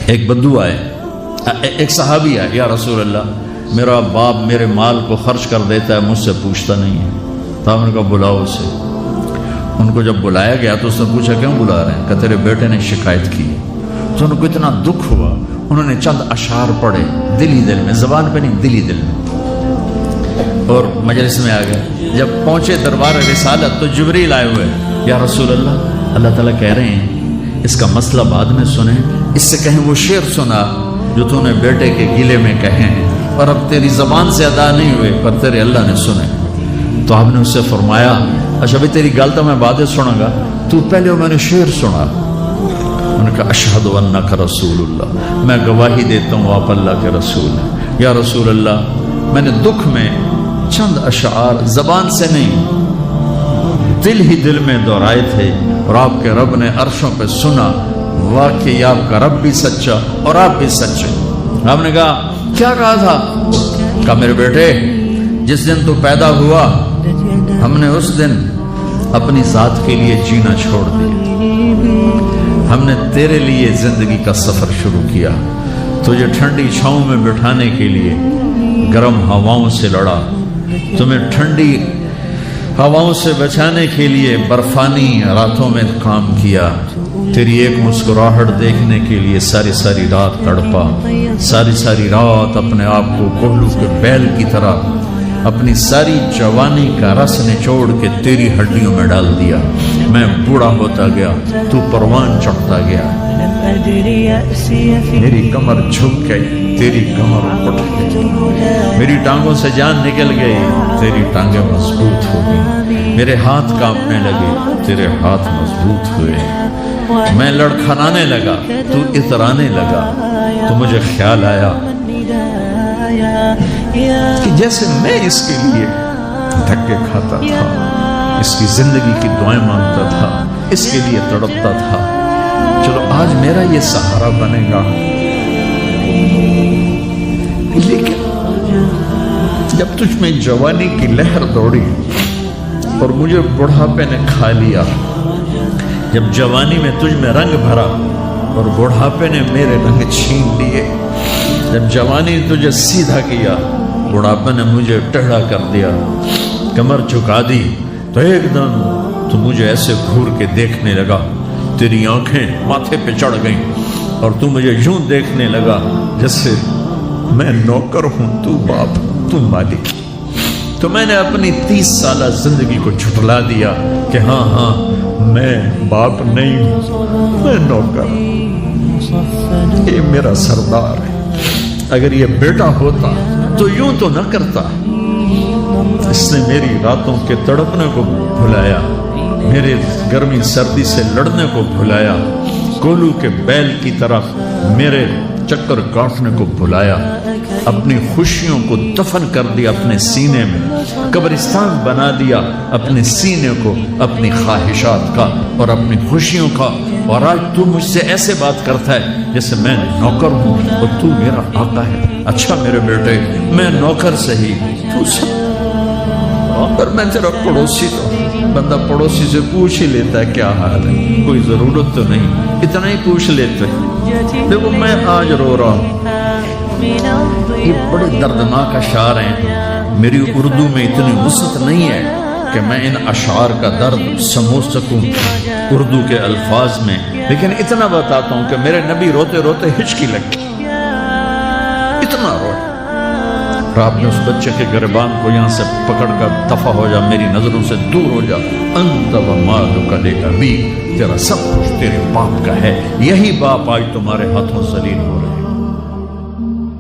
ایک بدو آئے، ایک صحابی آئے، یا رسول اللہ میرا باپ میرے مال کو خرچ کر دیتا ہے، مجھ سے پوچھتا نہیں ہے۔ تو ہم نے کہا بلاؤ اسے۔ ان کو جب بلایا گیا تو اس نے پوچھا کیوں بلا رہے ہیں؟ کہ تیرے بیٹے نے شکایت کی۔ تو ان کو اتنا دکھ ہوا، انہوں نے چند اشعار پڑھے دلی دل میں، زبان پہ نہیں دلی دل میں، اور مجلس میں آ گئے۔ جب پہنچے دربار رسالت تو جبریل آئے ہوئے، یا رسول اللہ اللہ تعالیٰ کہہ رہے ہیں اس کا مسئلہ بعد میں سنیں، اس سے کہیں وہ شعر سنا جو تو نے بیٹے کے گلے میں کہے ہیں اور اب تیری زبان سے ادا نہیں ہوئے پر تیرے اللہ نے سنے۔ تو آپ نے اس سے فرمایا اچھا بھائی تیری گل تو میں بعد سنوں گا، تو پہلے میں نے شعر سنا۔ انہوں نے کہا اشہد انک رسول اللہ، میں گواہی دیتا ہوں آپ اللہ کے رسول ہیں۔ یا رسول اللہ میں نے دکھ میں چند اشعار زبان سے نہیں دل ہی دل میں دہرائے تھے، اور آپ کے رب نے عرشوں پہ سنا، واقعی آپ کا رب بھی سچا اور آپ بھی سچے۔ آپ نے کہا کیا کہا تھا؟ کہا میرے بیٹے جس دن تو پیدا ہوا ہم نے اس دن اپنی ذات کے لیے جینا چھوڑ دیا، ہم نے تیرے لیے زندگی کا سفر شروع کیا، تجھے ٹھنڈی چھاؤں میں بٹھانے کے لیے گرم ہواؤں سے لڑا، تمہیں ٹھنڈی ہواؤں سے بچانے کے لیے برفانی راتوں میں کام کیا، تیری ایک مسکراہٹ دیکھنے کے لیے ساری ساری رات تڑپا، ساری ساری رات اپنے آپ کو کوہلو کے بیل کی طرح اپنی ساری جوانی کا رس نچوڑ کے تیری ہڈیوں میں ڈال دیا، میں بوڑھا ہوتا گیا، تو پروان چڑھتا گیا، میری کمر جھک گئی، تیری کمر اٹھ گئی، میری ٹانگوں سے جان نکل گئی، تیری ٹانگیں مضبوط ہو گئی، میرے ہاتھ کانپنے لگے، تیرے ہاتھ مضبوط ہوئے، میں لڑکھڑانے لگا، تو اترانے لگا، تو مجھے خیال آیا کہ جیسے میں اس کے لیے دھکے کھاتا تھا، اس کی زندگی کی دعائیں مانگتا تھا، اس کے لیے تڑپتا تھا، چلو آج میرا یہ سہارا بنے گا۔ لیکن جب تجھ میں جوانی کی لہر دوڑی اور مجھے بڑھاپے نے کھا لیا، جب جوانی میں تجھ میں رنگ بھرا اور بڑھاپے نے میرے رنگ چھین لیے، جب جوانی تجھے سیدھا کیا بڑھاپے نے مجھے ٹیڑھا کر دیا، کمر جھکا دی، تو ایک دم تو مجھے ایسے گھور کے دیکھنے لگا، تیری آنکھیں ماتھے پہ چڑھ گئیں اور تو مجھے یوں دیکھنے لگا جیسے میں نوکر ہوں، تو باپ، تو مالک۔ تو میں نے اپنی 30 سالہ زندگی کو جھٹلا دیا کہ ہاں ہاں میں باپ نہیں ہوں، میں نوکر ہوں، یہ میرا سردار ہے۔ اگر یہ بیٹا ہوتا تو یوں تو نہ کرتا، اس نے میری راتوں کے تڑپنے کو بھلایا، میرے گرمی سردی سے لڑنے کو بھلایا، کولو کے بیل کی طرف میرے چکر کاٹنے کو بھلایا، اپنی خوشیوں کو دفن کر دیا اپنے سینے میں، قبرستان بنا دیا اپنے سینے کو، اپنی خواہشات کا اور اپنی خوشیوں کا، اور آج تو مجھ سے ایسے بات کرتا ہے جیسے میں نوکر ہوں اور تو میرا آقا ہے۔ اچھا میرے بیٹے میں نوکر سہی، تو سب، اور میں تیرا پڑوسی، تو بندہ پڑوسی سے پوچھ ہی لیتا ہے کیا حال ہے، کوئی ضرورت تو نہیں، اتنا ہی پوچھ لیتے۔ دیکھو میں آج رو رہا ہوں، یہ بڑے دردناک اشعار ہیں، میری اردو میں اتنی وسعت نہیں ہے کہ میں ان اشعار کا درد سمجھ سکوں اردو کے الفاظ میں، لیکن اتنا بتاتا ہوں کہ میرے نبی روتے روتے ہچکی لگی، اتنا روئے، اور آپ نے اس بچے کے گریبان کو یہاں سے پکڑ کر دفع ہو جا، میری نظروں سے دور ہو جا، انت و مالک لابیک، تیرا سب کچھ تیرے باپ کا ہے، یہی باپ آج تمہارے ہاتھوں ذلیل ہو رہے ہیں۔